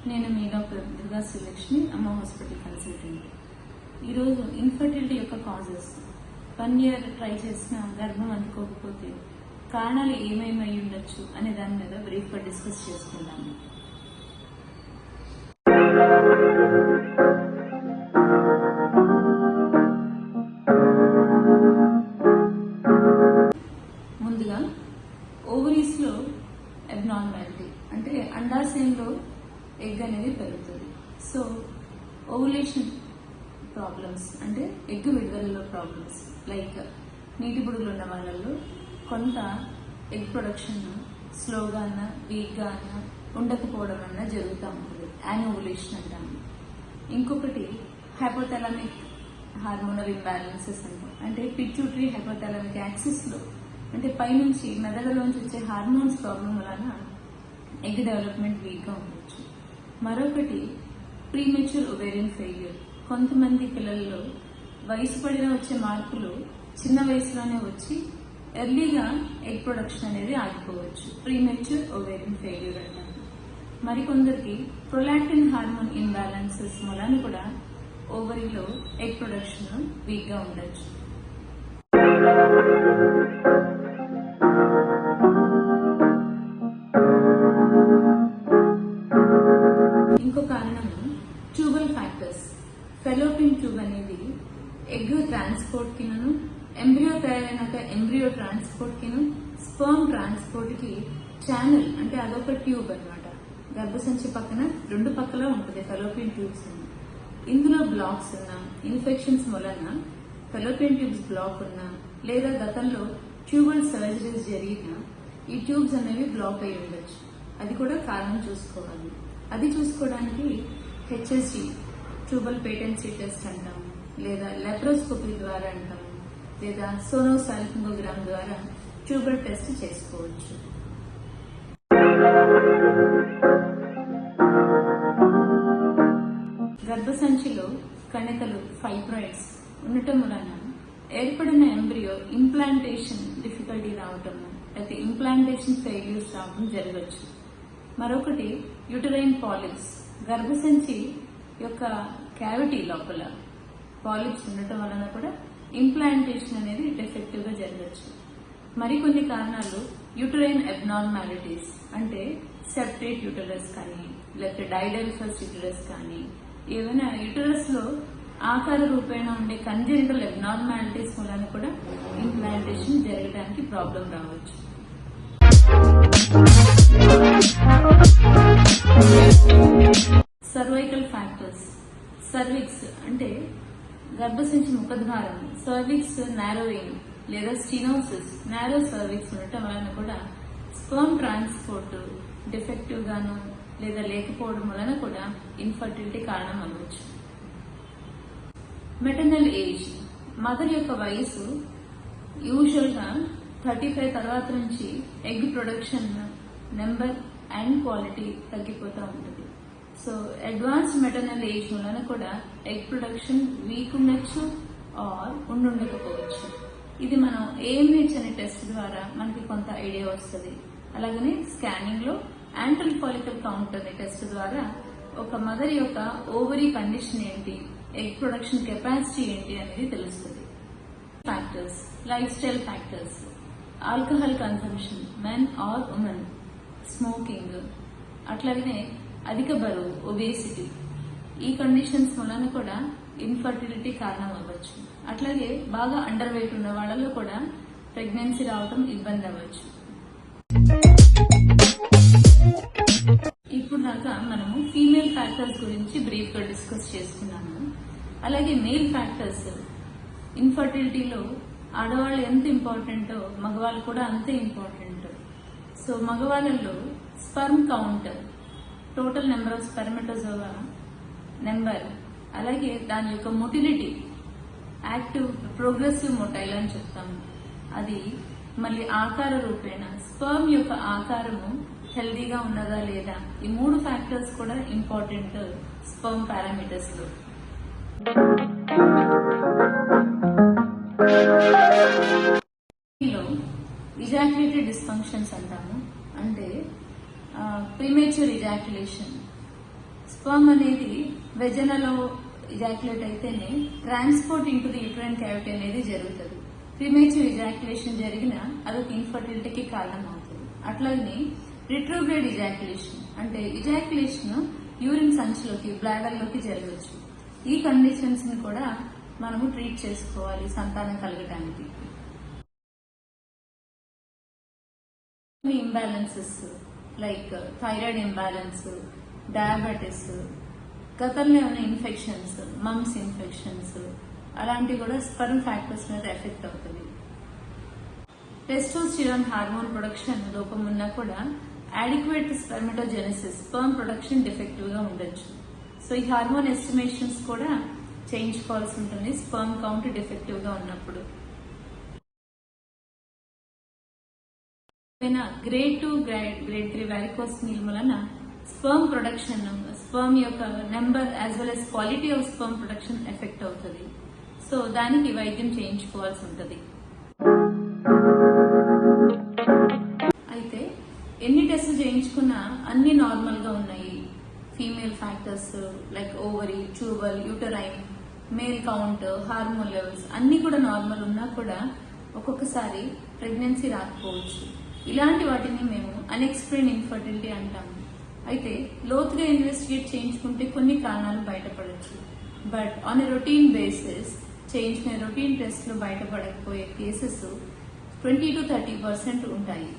నేను మీ డాక్టర్ దుర్గా శ్రీలక్ష్మి, అమ్మ hospital consultant. ఈరోజు ఇన్ఫర్టిలిటీ యొక్క కాజెస్, 1 year ట్రై చేసిన గర్భం అందుకోకపోతే కారణాలు ఏమేమై ఉండొచ్చు అనే దాని మీద బ్రీఫ్గా డిస్కస్ చేసుకుందాము. ముందుగా ఓవరీస్లో అబ్నార్మాలిటీ అంటే అండాశయంలో ఎగ్ అనేది పెరుగుతుంది. సో ఓవులేషన్ ప్రాబ్లమ్స్ అంటే ఎగ్ విడుదలలో ప్రాబ్లమ్స్, లైక్ నీటి బుడుగులు ఉన్న వాళ్ళల్లో కొంత ఎగ్ ప్రొడక్షన్ స్లోగా అన్నా వీక్గా అన్నా ఉండకపోవడం అన్నా జరుగుతూ ఉంటుంది, యానోవులేషన్ అంటాము. ఇంకొకటి హైపోథాలమిక్ హార్మోనల్ ఇంబ్యాలెన్సెస్ అంటాం. అంటే పిట్యూటరీ హైపోథాలమిక్ యాక్సిస్లో అంటే పైనుంచి మెదడులోంచి వచ్చే హార్మోన్స్ ప్రాబ్లం వలన ఎగ్ డెవలప్మెంట్ వీక్గా ఉండొచ్చు. మరొకటి ప్రీమెచ్యూర్ ఒవేరియన్ ఫెయిల్యూర్. కొంతమంది పిల్లల్లో వయసు పడిన వచ్చే మార్పులు చిన్న వయసులోనే వచ్చి ఎర్లీగా ఎగ్ ప్రొడక్షన్ అనేది ఆగిపోవచ్చు, ప్రీమెచ్యూర్ ఒవేరియన్ ఫెయిల్యూర్ అంటారు. మరికొందరికి ప్రొలాక్టిన్ హార్మోన్ ఇంబ్యాలెన్సెస్ వలన కూడా ఓవరీలో ఎగ్ ప్రొడక్షన్ వీక్గా ఉండొచ్చు. ఇంకో కారణము ట్యూబల్ ఫ్యాక్టర్స్. ఫెలోపియన్ ట్యూబ్ అనేది ఎగ్ ట్రాన్స్పోర్ట్ కిను, ఎంబ్రియో తయారైనాక ఎంబ్రియో ట్రాన్స్పోర్ట్ కిను, స్పర్మ్ ట్రాన్స్పోర్ట్ కి ఛానల్ అంటే అదొక ట్యూబ్ అనమాట. గర్భసంచి పక్కన 2 పక్కల ఉంటుంది ఫెలోపియన్ ట్యూబ్స్. ఇందులో బ్లాక్స్ ఉన్నా, ఇన్ఫెక్షన్స్ వలన ఫెలోపియన్ ట్యూబ్స్ బ్లాక్ ఉన్నా, లేదా గతంలో ట్యూబల్ సర్జరీస్ జరిగినా ఈ ట్యూబ్స్ అనేవి బ్లాక్ అయి ఉండొచ్చు. అది కూడా కారణం చూసుకోవాలి. అది చూసుకోవడానికి హెచ్ఎస్జి ట్యూబల్ పేటెన్సీ టెస్ట్ అంటాము, లేదా లెప్రోస్కోపీ ద్వారా అంటాము, లేదా సోనోసాల్పింగోగ్రామ్ ద్వారా ట్యూబల్ టెస్ట్ చేసుకోవచ్చు. గర్భసంచిలో కణికలు ఫైబ్రాయిడ్స్ ఉండటం వలన ఏర్పడిన ఎంబ్రియో ఇంప్లాంటేషన్ డిఫికల్టీ రావటము, అయితే ఇంప్లాంటేషన్ ఫెయిల్యూర్స్ రావడం జరగచ్చు. మరొకటి యూటరైన్ పాలిప్స్. గర్భసంచి యొక్క క్యావిటీ లోపల పాలిప్స్ ఉండటం వలన కూడా ఇంప్లాంటేషన్ అనేది డెఫెక్టివ్ గా జరగచ్చు. మరికొన్ని కారణాలు యూటరైన్ అబ్నార్మాలిటీస్ అంటే సెప్టేట్ యూటరస్ కానీ, లేకపోతే డైడెల్ఫస్ యూటరస్ కానీ, ఏమైనా యూటరస్ లో ఆకార రూపేణ ఉండే కంజెనిటల్ అబ్నార్మాలిటీస్ వలన కూడా ఇంప్లాంటేషన్ జరగడానికి ప్రాబ్లం రావచ్చు. Cervical factors. సర్విక్స్ అంటే గర్భసంచి ముఖద్వారం, సర్విక్స్ నారోయింగ్ లేదా స్టినోసిస్, నారో సర్విక్స్ ఉండటం వలన కూడా స్పర్మ్ ట్రాన్స్పోర్ట్ డిఫెక్టివ్ గాను లేదా లేకపోవడం వలన కూడా ఇన్ఫర్టిలిటీ కారణం అవ్వచ్చు. Maternal age. మదర్ యొక్క వయసు యూజువల్ గా 35 తర్వాత నుంచి egg production number and quality తగ్గిపోతూ ఉంటుంది. సో అడ్వాన్స్డ్ మెటర్నల్ ఏజ్ వలన కూడా ఎగ్ ప్రొడక్షన్ వీక్ ఉండొచ్చు ఆర్ ఉండకపోవచ్చు. ఇది మనం ఏఎంహెచ్ అనే టెస్ట్ ద్వారా మనకి కొంత ఐడియా వస్తుంది. అలాగనే స్కానింగ్ లో యాంట్రల్ ఫాలికల్ కౌంట్ అనే టెస్ట్ ద్వారా ఒక మదర్ యొక్క ఓవరీ కండిషన్ ఏంటి, ఎగ్ ప్రొడక్షన్ కెపాసిటీ ఏంటి అనేది తెలుస్తుంది. Factors, lifestyle factors, alcohol consumption, men or women, smoking, అట్లాగనే అధిక బరువు ఒబేసిటీ, ఈ కండిషన్స్ వలన కూడా ఇన్ఫర్టిలిటీ కారణం అవ్వచ్చు. అట్లాగే బాగా అండర్ వెయిట్ ఉన్న వాళ్ళలో కూడా ప్రెగ్నెన్సీ రావడం ఇబ్బంది అవ్వచ్చు. ఇప్పుడు దాకా మనము ఫీమేల్ ఫ్యాక్టర్స్ గురించి బ్రీఫ్ గా డిస్కస్ చేసుకున్నాము. అలాగే మేల్ ఫ్యాక్టర్స్, ఇన్ఫర్టిలిటీలో ఆడవాళ్ళు ఎంత ఇంపార్టెంటో మగవాళ్ళు కూడా అంతే ఇంపార్టెంట్. సో మగవాళ్ళలో sperm count, total number of spermatozoa number, అలాగే దాని యొక్క మొటిలిటీ, యాక్టివ్ ప్రోగ్రెసివ్ మొటైల్ అని చెప్తాము, అది మళ్ళీ ఆకార రూపేణ స్పర్మ్ యొక్క ఆకారము హెల్దీగా ఉన్నదా లేదా, ఈ 3 ఫ్యాక్టర్స్ కూడా ఇంపార్టెంట్ స్పర్మ్ పారామీటర్స్ లో. ఇజాక్యులేటరీ డిస్ఫంక్షన్స్ అంటాము. అంటే ప్రీమేచ్యూర్ ఇజాక్యులేషన్. స్పర్మ్ అనేది వెజనలో ఇజాక్యులేట్ అయితేనే transport into the uterine cavity అనేది జరుగుతుంది. ప్రీమేచ్యూర్ ఇజాక్యులేషన్ జరిగిన అదొక ఇన్ఫర్టిలిటీకి కారణం అవుతుంది. అట్లాగే రిట్రోగ్రేడ్ ఇజాక్యులేషన్ అంటే ఇజాక్యులేషన్ యూరిన్ సంచిలోకి బ్లాడర్లోకి జరగవచ్చు. ఈ కండిషన్స్ ని కూడా మనము ట్రీట్ చేసుకోవాలి సంతానం కలగడానికి. Imbalances like thyroid imbalance, diabetes, గతంలో ఏమైనా ఇన్ఫెక్షన్స్, మమ్స్ ఇన్ఫెక్షన్స్ అలాంటివి కూడా స్పెర్మ్ ఫ్యాక్టర్స్ మీద ఎఫెక్ట్ అవుతుంది. టెస్టోస్టిరాన్ హార్మోన్ ప్రొడక్షన్ లోపం ఉన్నా కూడా అడిక్వేట్ స్పెర్మటోజెనసిస్ స్పర్మ్ ప్రొడక్షన్ డిఫెక్టివ్ గా ఉండొచ్చు. సో ఈ హార్మోన్ ఎస్టిమేషన్స్ కూడా చేయించుకోవాల్సి ఉంటుంది స్పర్మ్ కౌంట్ డిఫెక్టివ్ గా ఉన్నప్పుడు. గ్రేడ్ 2, గ్రేడ్ 3 వారికోస్ నీల్ వలన స్పర్మ్ ప్రొడక్షన్, స్పర్మ్ యొక్క number as well as quality of sperm production effect అవుతుంది. సో దానికి వైద్యం చేయించుకోవాల్సి ఉంటుంది. అయితే ఎన్ని టెస్టులు చేయించుకున్నా అన్ని నార్మల్ గా ఉన్నాయి. Female factors like ovary, tubal, uterine, male count, hormone levels అన్ని కూడా నార్మల్ ఉన్నా కూడా ఒక్కొక్కసారి ప్రెగ్నెన్సీ రాకపోవచ్చు. ఇలాంటి వాటిని మేము అన్ఎక్స్ప్లెయిన్డ్ ఇన్ఫర్టిలిటీ అంటాము. అయితే లోతుగా ఇన్వెస్టిగేట్ చేయించుకుంటే కొన్ని కారణాలు బయటపడవచ్చు. But on a routine basis చేయించుకునే రొటీన్ టెస్ట్ లో బయటపడకపోయే కేసెస్ 20 to 30% ఉంటాయి.